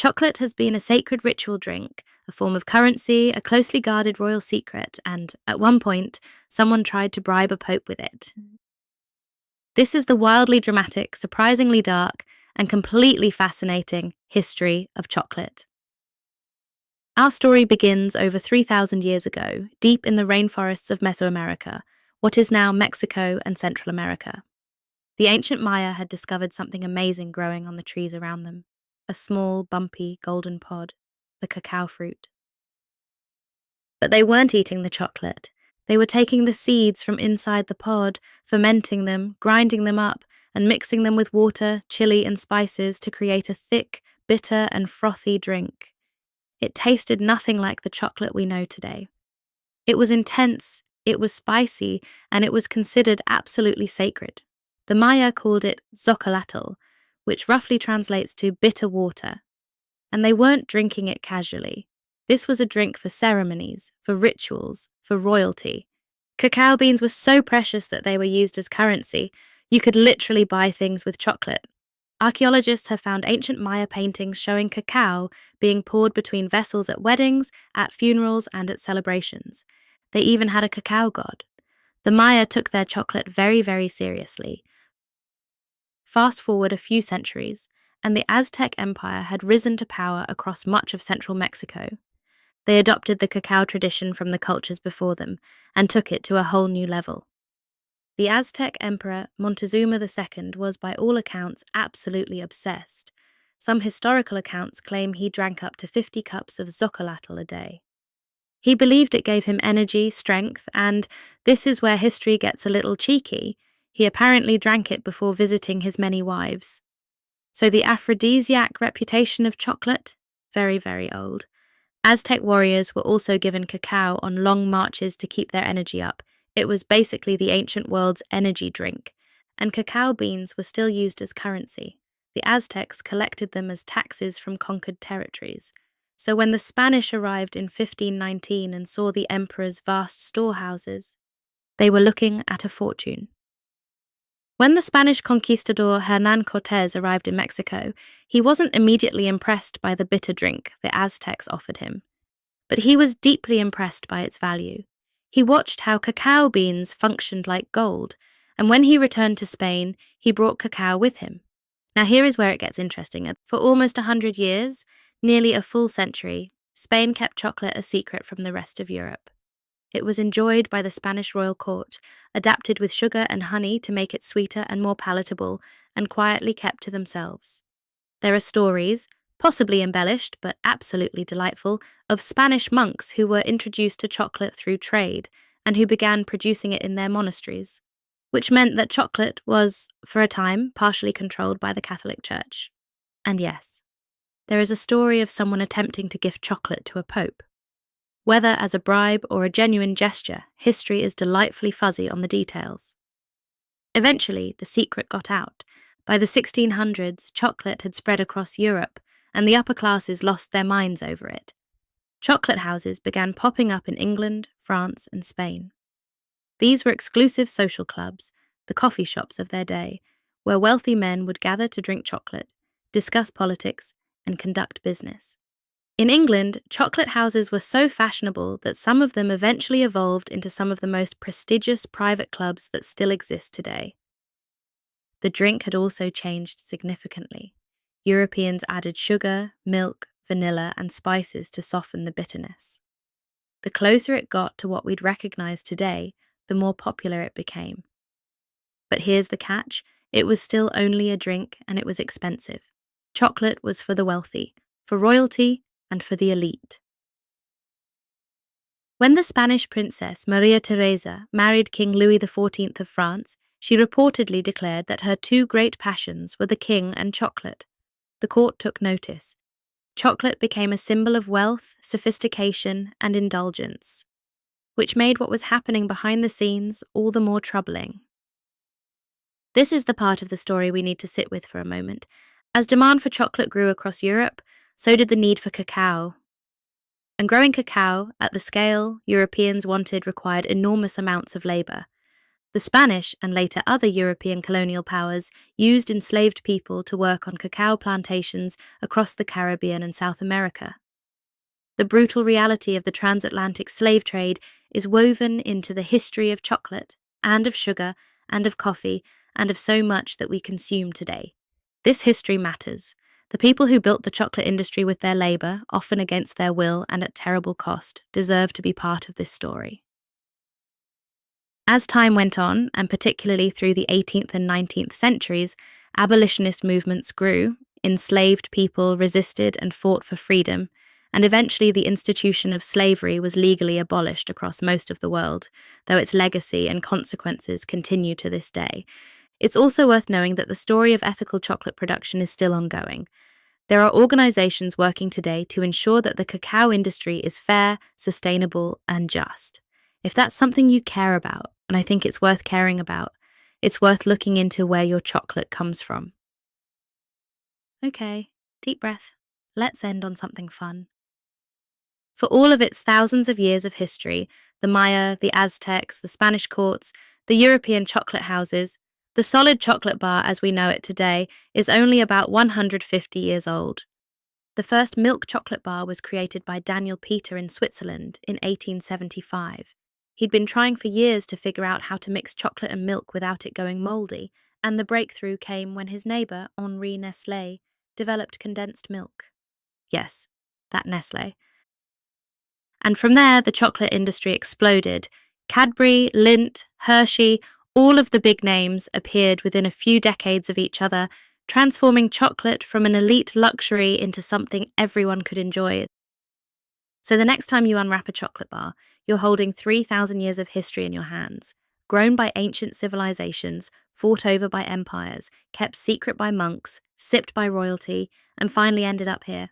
Chocolate has been a sacred ritual drink, a form of currency, a closely guarded royal secret, and, at one point, someone tried to bribe a pope with it. This is the wildly dramatic, surprisingly dark, and completely fascinating history of chocolate. Our story begins over 3,000 years ago, deep in the rainforests of Mesoamerica, what is now Mexico and Central America. The ancient Maya had discovered something amazing growing on the trees around them, a small, bumpy, golden pod, the cacao fruit. But they weren't eating the chocolate. They were taking the seeds from inside the pod, fermenting them, grinding them up, and mixing them with water, chili, and spices to create a thick, bitter, and frothy drink. It tasted nothing like the chocolate we know today. It was intense, it was spicy, and it was considered absolutely sacred. The Maya called it zocolatl, which roughly translates to bitter water. And they weren't drinking it casually. This was a drink for ceremonies, for rituals, for royalty. Cacao beans were so precious that they were used as currency. You could literally buy things with chocolate. Archaeologists have found ancient Maya paintings showing cacao being poured between vessels at weddings, at funerals, and at celebrations. They even had a cacao god. The Maya took their chocolate very, very seriously. Fast forward a few centuries, and the Aztec Empire had risen to power across much of central Mexico. They adopted the cacao tradition from the cultures before them and took it to a whole new level. The Aztec Emperor Montezuma II was, by all accounts, absolutely obsessed. Some historical accounts claim he drank up to 50 cups of zocolatl a day. He believed it gave him energy, strength, and, this is where history gets a little cheeky, he apparently drank it before visiting his many wives. So the aphrodisiac reputation of chocolate? Very, very old. Aztec warriors were also given cacao on long marches to keep their energy up. It was basically the ancient world's energy drink, and cacao beans were still used as currency. The Aztecs collected them as taxes from conquered territories. So when the Spanish arrived in 1519 and saw the emperor's vast storehouses, they were looking at a fortune. When the Spanish conquistador Hernán Cortés arrived in Mexico, he wasn't immediately impressed by the bitter drink the Aztecs offered him. But he was deeply impressed by its value. He watched how cacao beans functioned like gold, and when he returned to Spain, he brought cacao with him. Now here is where it gets interesting. For almost 100 years, nearly a full century, Spain kept chocolate a secret from the rest of Europe. It was enjoyed by the Spanish royal court, adapted with sugar and honey to make it sweeter and more palatable, and quietly kept to themselves. There are stories, possibly embellished but absolutely delightful, of Spanish monks who were introduced to chocolate through trade and who began producing it in their monasteries, which meant that chocolate was, for a time, partially controlled by the Catholic Church. And yes, there is a story of someone attempting to gift chocolate to a pope. Whether as a bribe or a genuine gesture, history is delightfully fuzzy on the details. Eventually, the secret got out. By the 1600s, chocolate had spread across Europe, and the upper classes lost their minds over it. Chocolate houses began popping up in England, France, and Spain. These were exclusive social clubs, the coffee shops of their day, where wealthy men would gather to drink chocolate, discuss politics, and conduct business. In England, chocolate houses were so fashionable that some of them eventually evolved into some of the most prestigious private clubs that still exist today. The drink had also changed significantly. Europeans added sugar, milk, vanilla, and spices to soften the bitterness. The closer it got to what we'd recognize today, the more popular it became. But here's the catch: it was still only a drink, and it was expensive. Chocolate was for the wealthy, for royalty, and for the elite. When the Spanish princess Maria Teresa married King Louis XIV of France, she reportedly declared that her two great passions were the king and chocolate. The court took notice. Chocolate became a symbol of wealth, sophistication, and indulgence, which made what was happening behind the scenes all the more troubling. This is the part of the story we need to sit with for a moment. As demand for chocolate grew across Europe, so did the need for cacao. And growing cacao, at the scale Europeans wanted, required enormous amounts of labour. The Spanish and later other European colonial powers used enslaved people to work on cacao plantations across the Caribbean and South America. The brutal reality of the transatlantic slave trade is woven into the history of chocolate, and of sugar, and of coffee, and of so much that we consume today. This history matters. The people who built the chocolate industry with their labor, often against their will and at terrible cost, deserve to be part of this story. As time went on, and particularly through the 18th and 19th centuries, abolitionist movements grew, enslaved people resisted and fought for freedom, and eventually the institution of slavery was legally abolished across most of the world, though its legacy and consequences continue to this day. It's also worth knowing that the story of ethical chocolate production is still ongoing. There are organizations working today to ensure that the cacao industry is fair, sustainable, and just. If that's something you care about, and I think it's worth caring about, it's worth looking into where your chocolate comes from. Okay, deep breath. Let's end on something fun. For all of its thousands of years of history, the Maya, the Aztecs, the Spanish courts, the European chocolate houses, the solid chocolate bar as we know it today is only about 150 years old. The first milk chocolate bar was created by Daniel Peter in Switzerland in 1875. He'd been trying for years to figure out how to mix chocolate and milk without it going mouldy, and the breakthrough came when his neighbour, Henri Nestlé, developed condensed milk. Yes, that Nestlé. And from there, the chocolate industry exploded. Cadbury, Lindt, Hershey, all of the big names appeared within a few decades of each other, transforming chocolate from an elite luxury into something everyone could enjoy. So the next time you unwrap a chocolate bar, you're holding 3,000 years of history in your hands, grown by ancient civilizations, fought over by empires, kept secret by monks, sipped by royalty, and finally ended up here,